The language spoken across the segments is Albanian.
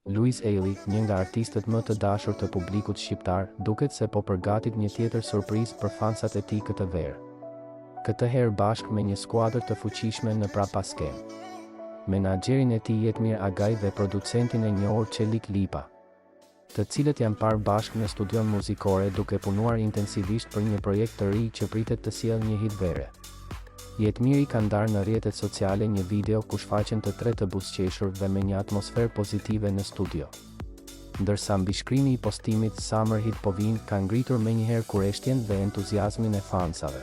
Louise Ailey, një nga artistët më të dashur të publikut shqiptar, duket se po përgatit një tjetër surprizë për fansat e tij këtë verë. Këtë herë bashkë me një skuadër të fuqishme në prapaskem. Menaxherin e tij Jetmir Agaj dhe producentin e njohur Çelik Lipa, të cilët janë parë bashkë në studion muzikore duke punuar intensivisht për një projekt të ri që pritet të sjellë një hit vere. Jetmiri ka ndarë në rrjetet sociale një video ku shfaqen të tre të buzëqeshur dhe me një atmosferë pozitive në studio. Ndërsa mbi shkrimi i postimit Summer Hit po vijnë ka ngritur menjëherë kureshtjen dhe entuziazmin e fansave,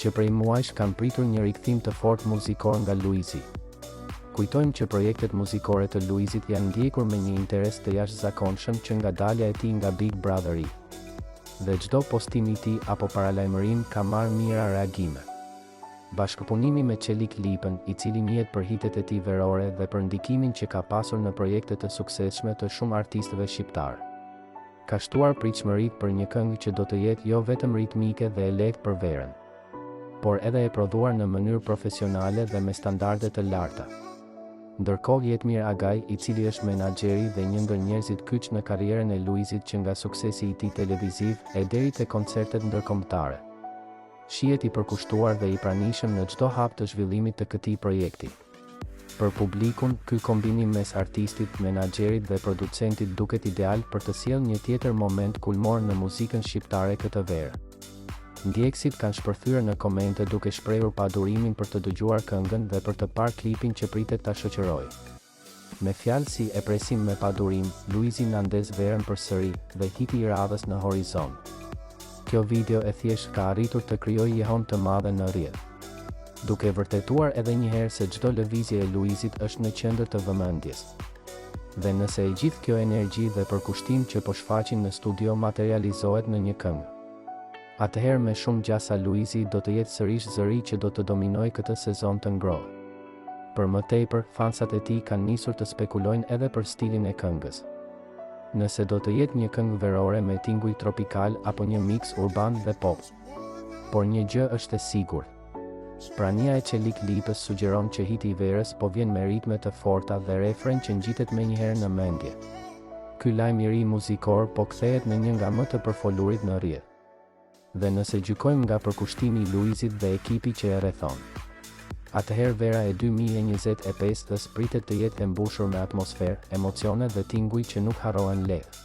që prej muajsh kanë pritur një rikthim të fortë muzikor nga Luizi. Kujtojmë që projektet muzikore të Luizit janë ndjekur me një interes të jashtëzakonshëm që nga dalja e tij nga Big Brother. Dhe çdo postim i tij apo paralajmërim ka marrë mira reagime. Bashkëpunimi me Çelik Lipën, i cili njihet për hitet e tij verore dhe për ndikimin që ka pasur në projekte të suksesshme të shumë artistëve shqiptar, ka shtuar pritshmëritë për një këngë që do të jetë jo vetëm ritmike dhe e lehtë për verën, por edhe e prodhuar në mënyrë profesionale dhe me standarde të larta. Ndërkohë Jetmir Agaj, i cili është menaxheri dhe një ndër njerëzit kyç në karrierën e Luizit që nga suksesi i tij televiziv e deri te koncertet ndërkombëtare, shihet i përkushtuar dhe i pranishëm në çdo hap të zhvillimit të këtij projekti. Për publikun, ky kombinim mes artistit, menaxherit dhe producentit duket ideal për të sjellë një tjetër moment kulmor në muzikën shqiptare këtë verë. Ndjekësit kanë shpërthyer në komente duke shprehur padurimin për të dëgjuar këngën dhe për të parë klipin që pritet ta shoqërojë. Me fjalë si "e presim me padurim", Luizi na ndez verën përsëri dhe hiti i radhës në horizont. Kjo video e thjesht ka arritur të krijojë jehon të madhe në rrjet, duke vërtetuar edhe një herë se çdo lëvizje e Luizit është në qendër të vëmendjes. Dhe nëse e gjithë kjo energji dhe përkushtim që po shfaqin në studio materializohet në një këngë, atëherë me shumë gjasa Luizi do të jetë sërish zëri që do të dominojë këtë sezon të ngrohtë. Për më tepër, fansat e tij kanë nisur të spekulojnë edhe për stilin e këngës. Nëse do të jetë një këngë verore me tinguj tropikal apo një mix urban dhe pop. Por një gjë është e sigurt. Prania e Çelik Lipës sugjeron që hiti i verës po vjen me ritme të forta dhe refren që ngjitet menjëherë në mendje. Ky lajm i ri muzikor po kthehet në një nga më të përfolurit në rrjet. Dhe nëse gjykojmë nga përkushtimi i Luizit dhe ekipi që e rrethon, atëherë vera e 2025 pritet të jetë e mbushur me atmosferë, emocione dhe tinguj që nuk harrohen lehtë.